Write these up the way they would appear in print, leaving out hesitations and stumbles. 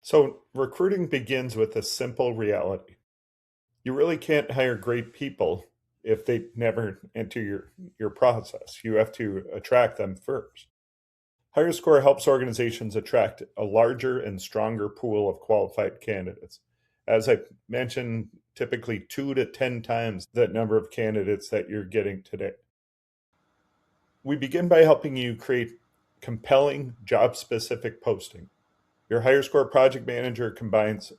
So, recruiting begins with a simple reality. You really can't hire great people if they never enter your process. You have to attract them first. HireScore helps organizations attract a larger and stronger pool of qualified candidates. As I mentioned, typically 2 to 10 times the number of candidates that you're getting today. We begin by helping you create compelling job specific posting. Your HireScore project manager combines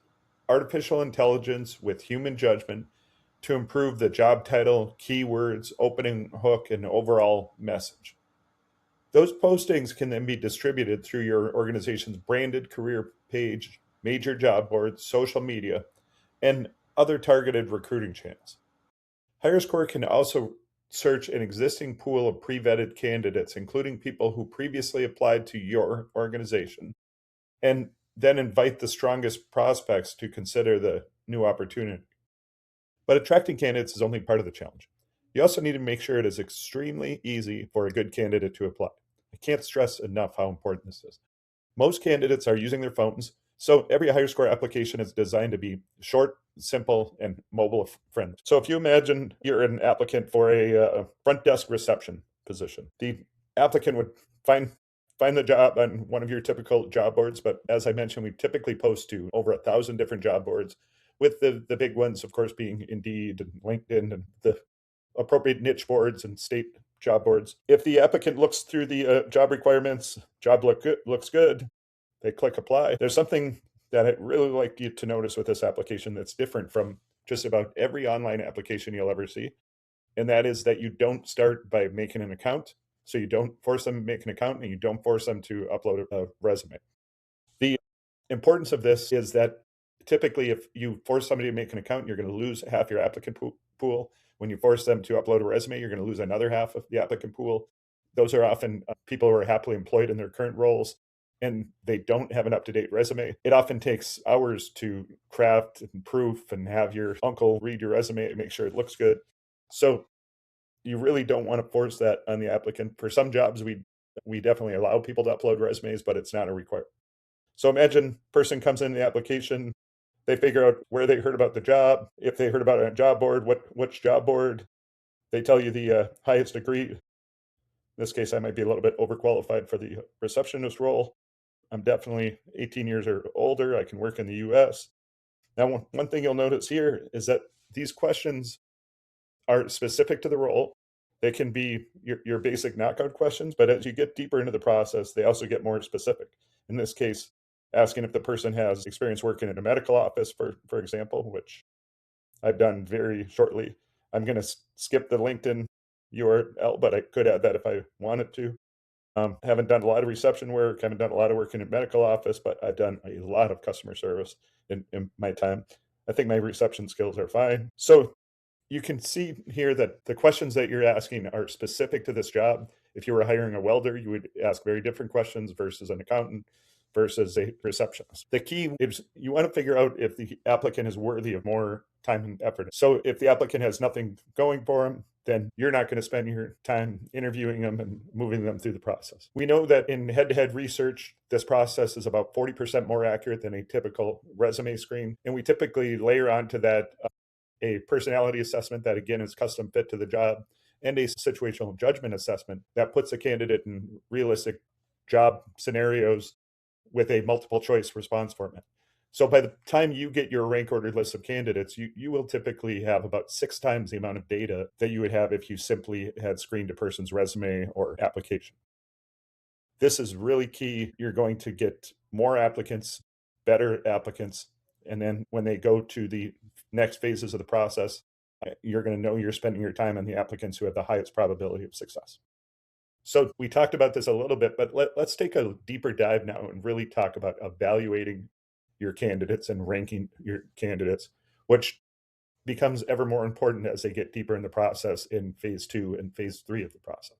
artificial intelligence with human judgment to improve the job title, keywords, opening hook, and overall message. Those postings can then be distributed through your organization's branded career page, major job boards, social media, and other targeted recruiting channels. HireScore can also search an existing pool of pre-vetted candidates, including people who previously applied to your organization, and then invite the strongest prospects to consider the new opportunity. But attracting candidates is only part of the challenge. You also need to make sure it is extremely easy for a good candidate to apply. I can't stress enough how important this is. Most candidates are using their phones, so every HireScore application is designed to be short, simple, and mobile friendly. So if you imagine you're an applicant for a front desk reception position, the applicant would find the job on one of your typical job boards. But as I mentioned, we typically post to over 1,000 different job boards, with the big ones, of course, being Indeed and LinkedIn and the appropriate niche boards and state job boards. If the applicant looks through the job requirements, looks good, they click apply. There's something that I'd really like you to notice with this application that's different from just about every online application you'll ever see. And that is that you don't start by making an account. So you don't force them to make an account and you don't force them to upload a resume. The importance of this is that typically if you force somebody to make an account, you're going to lose half your applicant pool. When you force them to upload a resume, you're going to lose another half of the applicant pool. Those are often people who are happily employed in their current roles and they don't have an up-to-date resume. It often takes hours to craft and proof and have your uncle read your resume and make sure it looks good. So you really don't want to force that on the applicant. For some jobs, we definitely allow people to upload resumes, but it's not a requirement. So imagine person comes in the application, they figure out where they heard about the job, if they heard about it on a job board, which job board. They tell you the highest degree. In this case, I might be a little bit overqualified for the receptionist role. I'm definitely 18 years or older. I can work in the US. Now, one thing you'll notice here is that these questions are specific to the role. They can be your basic knockout questions, but as you get deeper into the process, they also get more specific. In this case, asking if the person has experience working in a medical office, for example, which I've done very shortly. I'm going to skip the LinkedIn URL, but I could add that if I wanted to. Haven't done a lot of reception work, haven't done a lot of work in a medical office, but I've done a lot of customer service in my time. I think my reception skills are fine. So you can see here that the questions that you're asking are specific to this job. If you were hiring a welder, you would ask very different questions versus an accountant versus a receptionist. The key is you want to figure out if the applicant is worthy of more time and effort. So if the applicant has nothing going for them, then you're not going to spend your time interviewing them and moving them through the process. We know that in head-to-head research, this process is about 40% more accurate than a typical resume screen. And we typically layer onto that a personality assessment that, again, is custom fit to the job, and a situational judgment assessment that puts a candidate in realistic job scenarios with a multiple choice response format. So by the time you get your rank ordered list of candidates, you will typically have about 6 times the amount of data that you would have if you simply had screened a person's resume or application. This is really key. You're going to get more applicants, better applicants, and then when they go to the next phases of the process, you're going to know you're spending your time on the applicants who have the highest probability of success. So we talked about this a little bit, but let's take a deeper dive now and really talk about evaluating your candidates and ranking your candidates, which becomes ever more important as they get deeper in the process in phase 2 and phase 3 of the process.